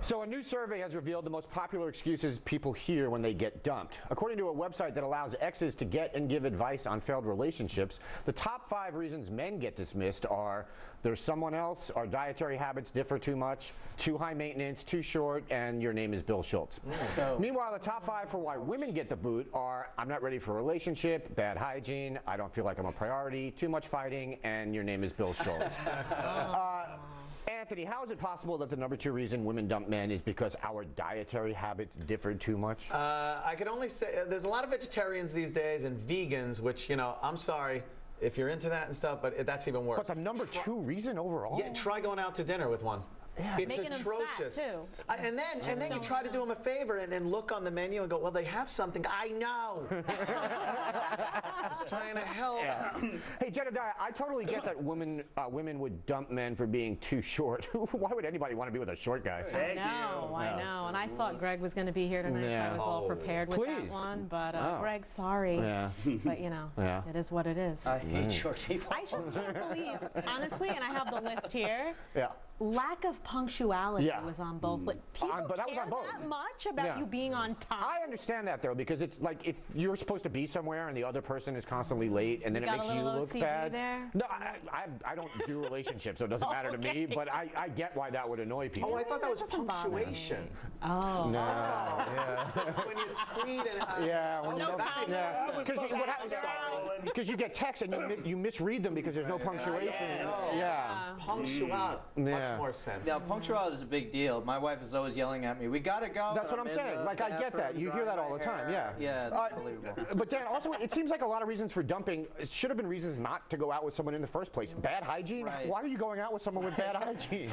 So a new survey has revealed the most popular excuses people hear when they get dumped. According to a website that allows exes to get and give advice on failed relationships, the top 5 reasons men get dismissed are there's someone else, our dietary habits differ too much, too high maintenance, too short, and your name is Bill Schultz. Meanwhile, the top 5 for why women get the boot are I'm not ready for a relationship, bad hygiene, I don't feel like I'm a priority, too much fighting, and your name is Bill Schultz. Anthony, how is it possible that the number 2 reason women dump men is because our dietary habits differed too much? I can only say there's a lot of vegetarians these days and vegans, which, you know, I'm sorry if you're into that and stuff, but that's even worse. But the number 2 reason overall? Yeah, try going out to dinner with one. Yeah. It's Making atrocious. them fat, too. And then you try to do them a favor and look on the menu and go, well, they have something. I know. Just trying to help. Yeah. Hey, Jedediah, I totally get that women would dump men for being too short. Why would anybody want to be with a short guy? I know. And I thought Greg was going to be here tonight, so I was all prepared with that one. But Greg, sorry. Yeah. But, you know, it is what it is. I hate short people. I just can't believe, honestly, and I have the list here. Yeah. Lack of punctuality was on both. Like, people but that was care on both. that much about you being on time. I understand that, though, because it's like if you're supposed to be somewhere and the other person is constantly late and then it makes you look OCD bad. There? No, I don't do relationships, so it doesn't matter to me, but I get why that would annoy people. Oh, I thought that was punctuation. Oh. No. Yeah. It's when you tweet and... yeah. When no because you get texts and you misread them because there's no punctuation. Yeah. Punctuality. Much more sense. Now, punctuality is a big deal. My wife is always yelling at me, we gotta go. That's what I'm saying. Like, I get that. You hear that all the time. Yeah. Yeah, it's unbelievable. But Dan, also, it seems like a lot of reasons for dumping should have been reasons not to go out with someone in the first place. Bad hygiene? Right. Why are you going out with someone with bad hygiene?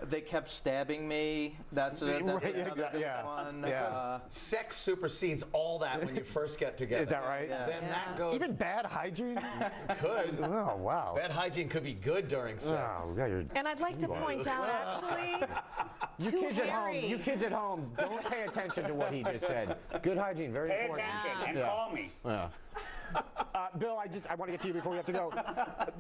They kept stabbing me. That's another big one. Yeah. Sex supersedes all that when you first get together. Is that right? Yeah. Then that goes... Even bad hygiene? Could. Oh, wow. Bad hygiene could be good during sex. Oh, yeah, And I'd like to point out, actually, you kids at home, don't pay attention to what he just said. Good hygiene, very important. Pay attention and call me. Yeah. Bill, I want to get to you before we have to go.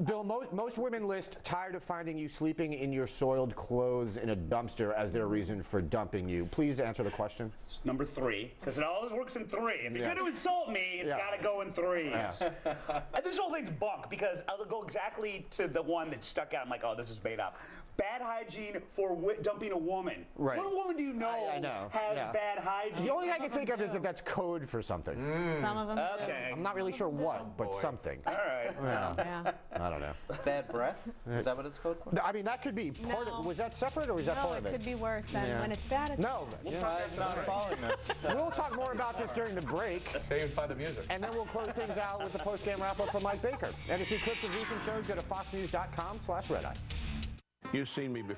Bill, most women list tired of finding you sleeping in your soiled clothes in a dumpster as their reason for dumping you. Please answer the question. It's number 3, because it always works in 3. If you're going to insult me, it's got to go in 3s. Yeah. This whole thing's bunk, because I'll go exactly to the one that stuck out. I'm like, oh, this is made up. Bad hygiene for dumping a woman. Right. What woman do you know, has bad hygiene? The only thing I can think of is that that's code for something. some of them Okay. I'm not really sure what, but something. All right. Yeah. I don't know. Bad breath? Is that what it's called for? I mean, that could be part of it. Was that separate or was that No, part of it it? could be worse. And when it's bad, it's No. I'm not following this. We'll talk more about this during the break. Saved by the music. And then we'll close things out with the post-game wrap-up from Mike Baker. And to see clips of recent shows, go to foxnews.com/redeye. You've seen me before.